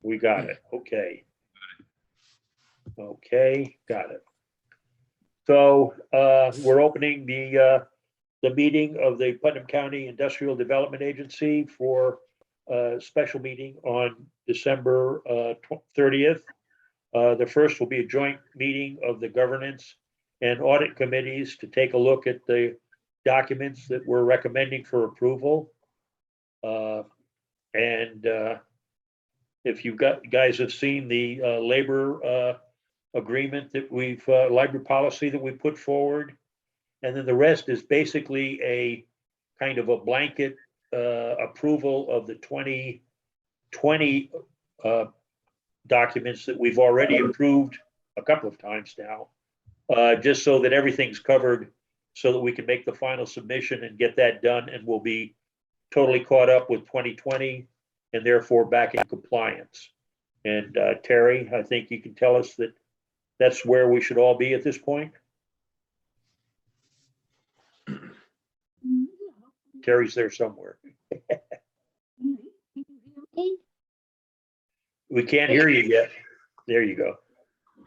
We got it. Okay. Okay, got it. So we're opening the meeting of the Putnam County Industrial Development Agency for a special meeting on December 30th. The first will be a joint meeting of the governance and audit committees to take a look at the documents that we're recommending for approval. And if you guys have seen the labor agreement that labor policy that we put forward, and then the rest is basically a kind of a blanket approval of the 2020 documents that we've already approved a couple of times now, just so that everything's covered, so that we can make the final submission and get that done, and we'll be totally caught up with 2020 and therefore back in compliance. And Terry, I think you can tell us that that's where we should all be at this point. Terry's there somewhere. We can't hear you yet. There you go.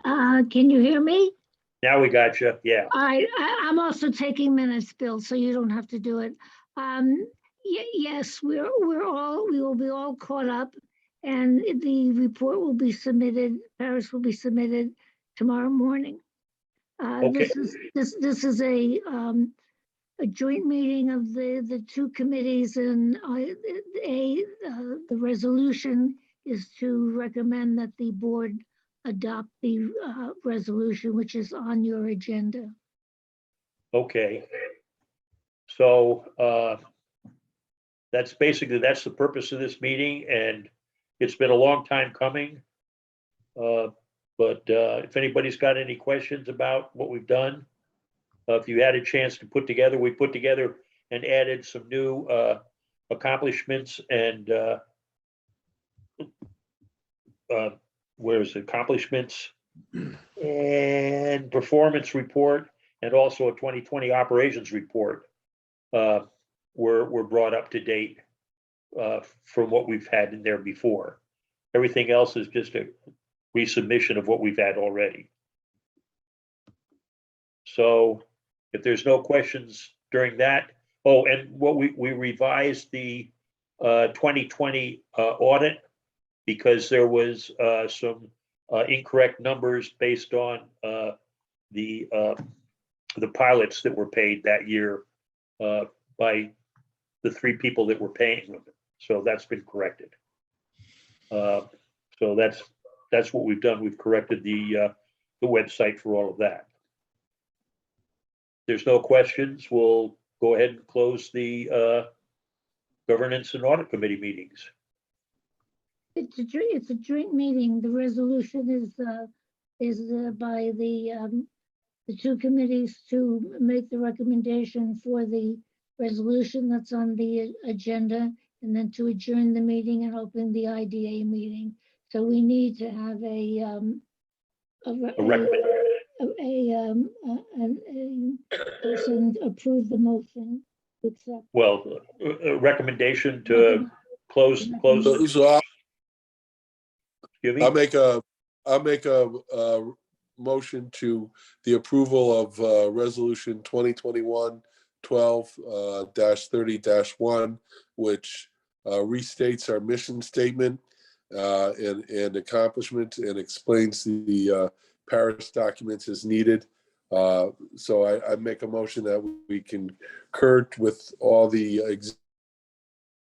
Can you hear me? Now we got you. Yeah. I'm also taking minutes, Bill, so you don't have to do it. Yes, we will be all caught up, and the report will be submitted. Paris will be submitted tomorrow morning. Okay. This is a joint meeting of the two committees, and the resolution is to recommend that the board adopt the resolution, which is on your agenda. Okay. So that's the purpose of this meeting, and it's been a long time coming. But if anybody's got any questions about what we've done, if you had a chance to we put together and added some new accomplishments and accomplishments and performance report, and also a 2020 operations report were brought up to date from what we've had in there before. Everything else is just a resubmission of what we've had already. So if there's no questions during that, and what we revised the 2020 audit, because there was some incorrect numbers based on the pilots that were paid that year by the three people that were paying them. So that's been corrected. So that's what we've done. We've corrected the website for all of that. If there's no questions, we'll go ahead and close the governance and audit committee meetings. It's a joint meeting. The resolution is by the two committees to make the recommendation for the resolution that's on the agenda, and then to adjourn the meeting and open the IDA meeting. So we need to have a person approve the motion. Well, a recommendation to close. So Excuse me? I'll make a motion to the approval of resolution 2021-12-30-1, which restates our mission statement and accomplishments, and explains the Paris documents as needed. So I make a motion that we concur with all the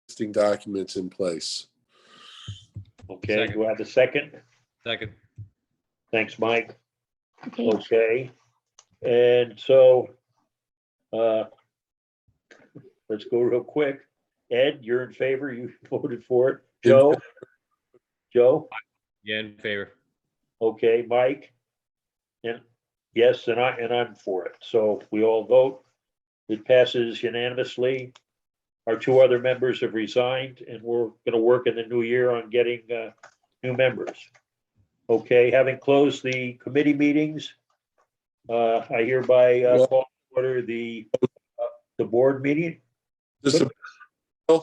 existing documents in place. Okay, Second. do I have a second? Second. Thanks, Mike. Okay. Okay, and so let's go real quick. Ed, you're in favor, you voted for it. Joe? Yeah, in favor. Okay, Mike? And yes, and I'm for it. So we all vote. It passes unanimously. Our two other members have resigned, and we're gonna work in the new year on getting new members. Okay, having closed the committee meetings, I hereby call to order the board meeting. Just a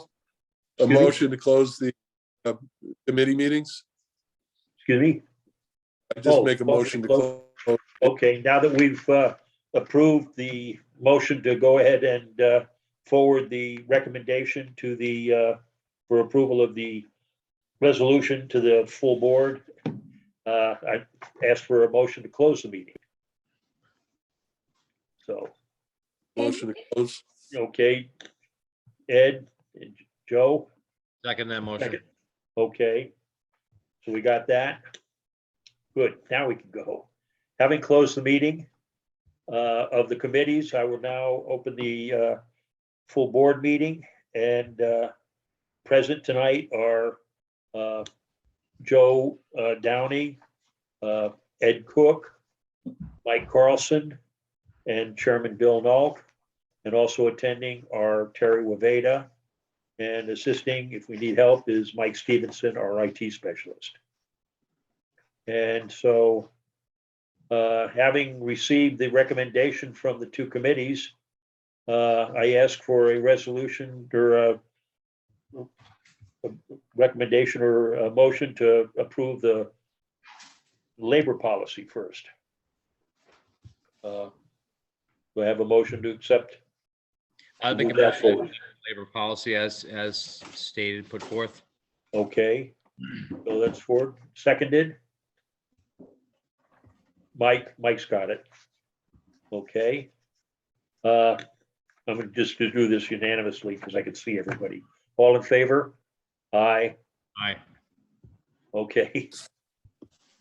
motion to close the committee meetings. Excuse me? I just Oh, make a motion to close. close. Okay, now that we've approved the motion to go ahead and forward the recommendation to the, for approval of the resolution to the full board, I ask for a motion to close the meeting. So, Motion to close. okay, Ed, and Joe, Second that motion. second. Okay, so we got that. Good, now we can go. Having closed the meeting of the committees, I will now open the full board meeting, and present tonight are Joe Downey, Ed Cook, Mike Carlson, and Chairman Bill Nault. And also attending are Terry Waveda, and assisting, if we need help, is Mike Stevenson, our IT specialist. And so, having received the recommendation from the two committees, I ask for a resolution or a recommendation or a motion to approve the labor policy first. Do I have a motion to accept? I'll make a Move that motion, forward. labor policy as stated, put forth. Okay, so that's forward. Seconded. Mike's got it. Okay. I'm gonna just do this unanimously because I can see everybody. All in favor? Aye. Aye. Okay.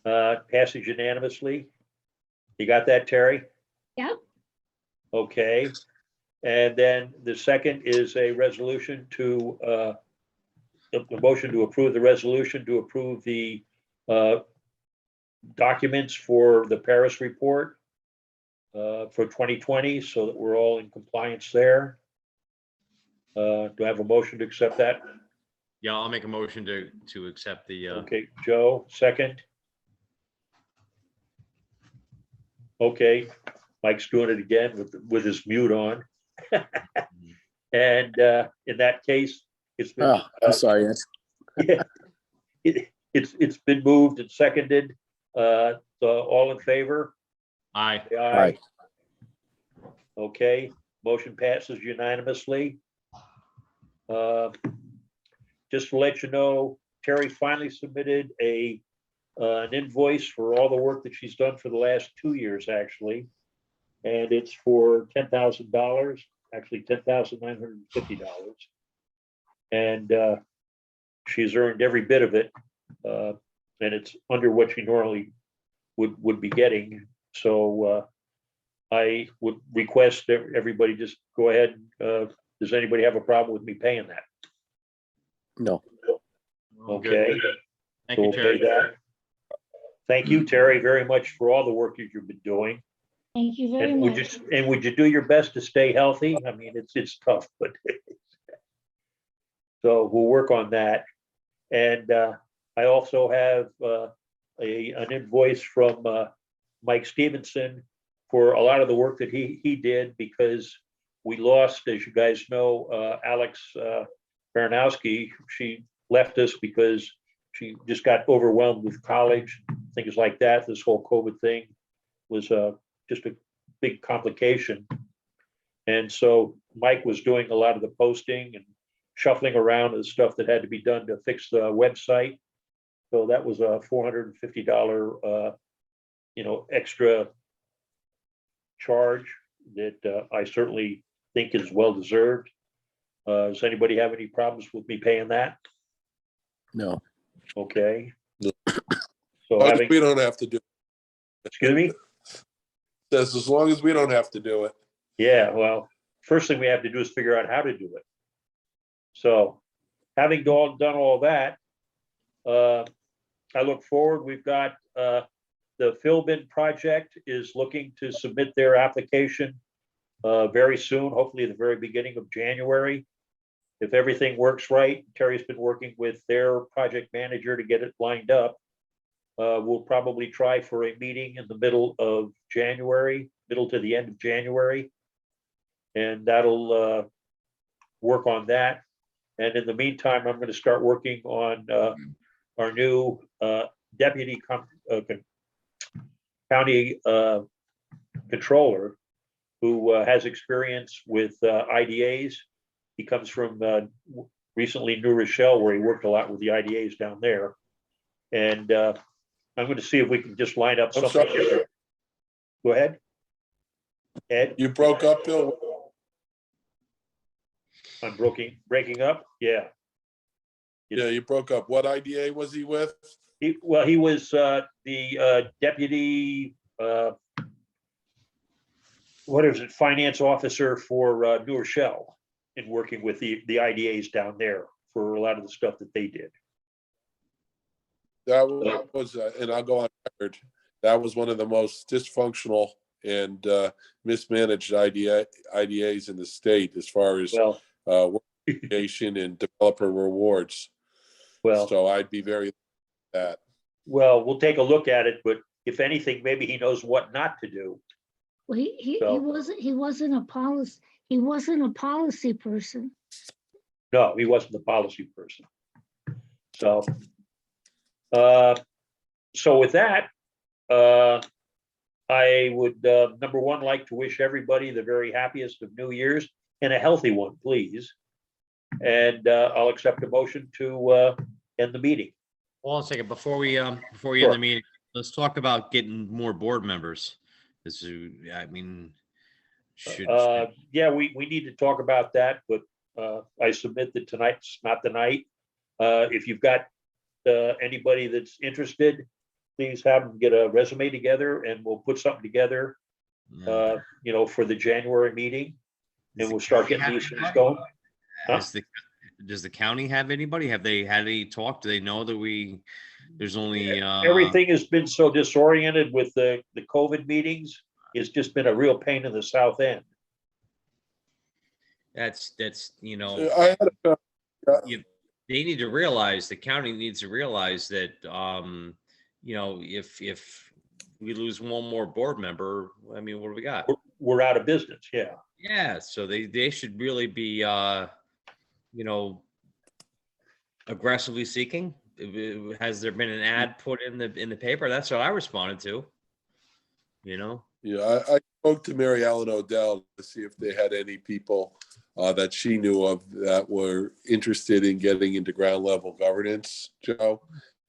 Passes unanimously. You got that, Terry? Yep. Okay. And then the second is a resolution to, the motion to approve the resolution to approve the documents for the Paris report for 2020, so that we're all in compliance there. Do I have a motion to accept that? Yeah, I'll make a motion to accept the, Okay, Joe, second. Okay, Mike's doing it again with his mute on. And in that case, it's been, Oh, I'm sorry. it's been moved and seconded. So all in favor? aye. Say Aye. Okay, motion passes unanimously. Just to let you know, Terry finally submitted an invoice for all the work that she's done for the last 2 years, actually. And it's for $10,000, actually $10,950. And she's earned every bit of it. And it's under what she normally would be getting. So I would request that everybody just go ahead. Does anybody have a problem with me paying that? No. Well, good. Okay. Thank So you, we'll pay Terry. that. Thank you, Terry, very much for all the work that you've been doing. Thank you very And much. would you do your best to stay healthy? I mean, it's tough, but so we'll work on that. And I also have an invoice from Mike Stevenson for a lot of the work that he did, because we lost, as you guys know, Alex Baranowski. She left us because she just got overwhelmed with college, things like that. This whole COVID thing was just a big complication. And so Mike was doing a lot of the posting and shuffling around the stuff that had to be done to fix the website. So that was a $450, extra charge that I certainly think is well deserved. Does anybody have any problems with me paying that? No. Okay. No. So As having, we don't have to do it. excuse me? Says as long as we don't have to do it. Yeah, well, first thing we have to do is figure out how to do it. So having done all that, I look forward. We've got the Philbin project is looking to submit their application very soon, hopefully at the very beginning of January. If everything works right, Terry's been working with their project manager to get it lined up. We'll probably try for a meeting in the middle of January, middle to the end of January. And that'll work on that. And in the meantime, I'm going to start working on our new deputy county controller who has experience with IDAs. He comes from recently New Rochelle, where he worked a lot with the IDAs down there. And I'm going to see if we can just line up I'm something. sorry. Go ahead. Ed, You broke up, Bill? I'm breaking up. Yeah. Yeah, you broke up. What IDA was he with? He was the deputy, what is it, finance officer for New Rochelle, in working with the IDAs down there for a lot of the stuff that they did. That was, and I'll go on record, that was one of the most dysfunctional and mismanaged IDAs in the state as far as Well, work creation and developer rewards. well, So I'd be very that. well, we'll take a look at it, but if anything, maybe he knows what not to do. Well, he So- wasn't a policy person. No, he wasn't the policy person. So, so with that, I would, number one, like to wish everybody the very happiest of New Year's, and a healthy one, please. And I'll accept a motion to end the meeting. Hold on a second, before we end Sure. the meeting, let's talk about getting more board members. This is, I mean, should, Yeah, we need to talk about that, but I submit that tonight's not the night. If you've got anybody that's interested, please have them get a resume together, and we'll put something together, for the January meeting, and we'll start getting these things going. Huh? Does the county have anybody? Have they had any talk? Do they know that there's only, Everything has been so disoriented with the COVID meetings. It's just been a real pain in the south end. that's, I had a, they need to realize, the county needs to realize that, if we lose one more board member, I mean, what do we got? We're out of business, yeah. Yeah, so they should really be, aggressively seeking. Has there been an ad put in the paper? That's what I responded to. yeah, I spoke to Mary Ellen Odell to see if they had any people that she knew of that were interested in getting into ground level governance, Joe.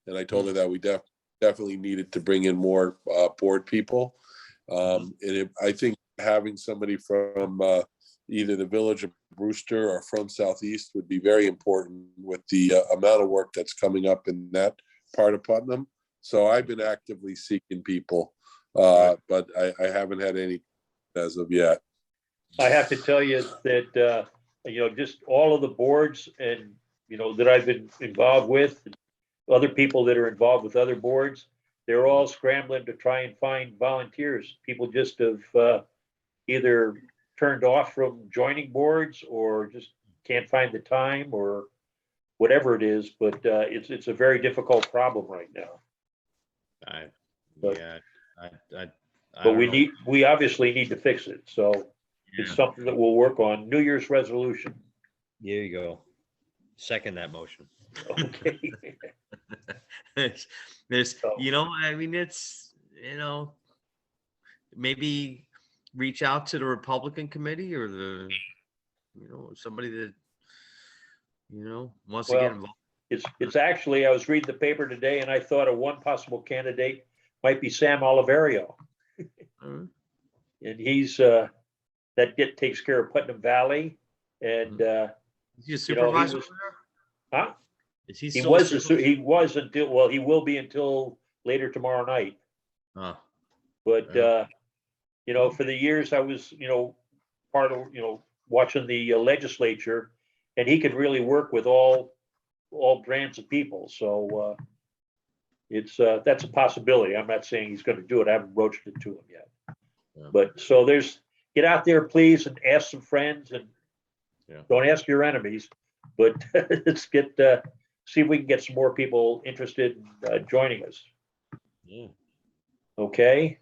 And I told her that we definitely needed to bring in more board people. I think having somebody from either the village of Brewster or from Southeast would be very important with the amount of work that's coming up in that part of Putnam. So I've been actively seeking people, but I haven't had any as of yet. I have to tell you that, just all of the boards and, that I've been involved with, other people that are involved with other boards, they're all scrambling to try and find volunteers. People just have either turned off from joining boards or just can't find the time or whatever it is, but it's a very difficult problem right now. But- But we obviously need to fix it, so it's something that we'll work on. New Year's resolution. There you go. Second that motion. Okay. There's, I mean, it's, maybe reach out to the Republican committee or somebody that, wants to get Well, involved. It's actually, I was reading the paper today and I thought of one possible candidate might be Sam Oliverio. Mhm. And he's, takes care of Putnam Valley and, Is he a supervisor was- over there? huh? Is he He still was, super- he was until, well, he will be until later tomorrow night. Oh, But, Yeah. for the years I was, part of, watching the legislature, and he could really work with all brands of people. So that's a possibility. I'm not saying he's going to do it. I haven't broached it to him yet. Yeah. But so get out there, please, and ask some friends, and Yeah. don't ask your enemies. But let's see if we can get some more people interested in joining us. yeah. Okay.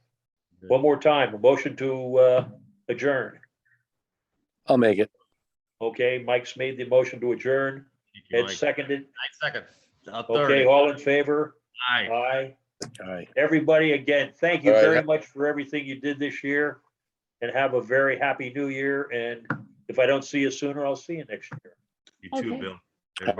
Good. One more time, a motion to adjourn. I'll make it. Okay, Mike's made the motion to adjourn. Thank you, Ed Mike. seconded. Second. Okay, all in favor? Aye. Aye. Aye. Everybody, again, thank you All right. very much for everything you did this year. And have a very happy new year. And if I don't see you sooner, I'll see you next year. You too, Okay. Bill. Everybody.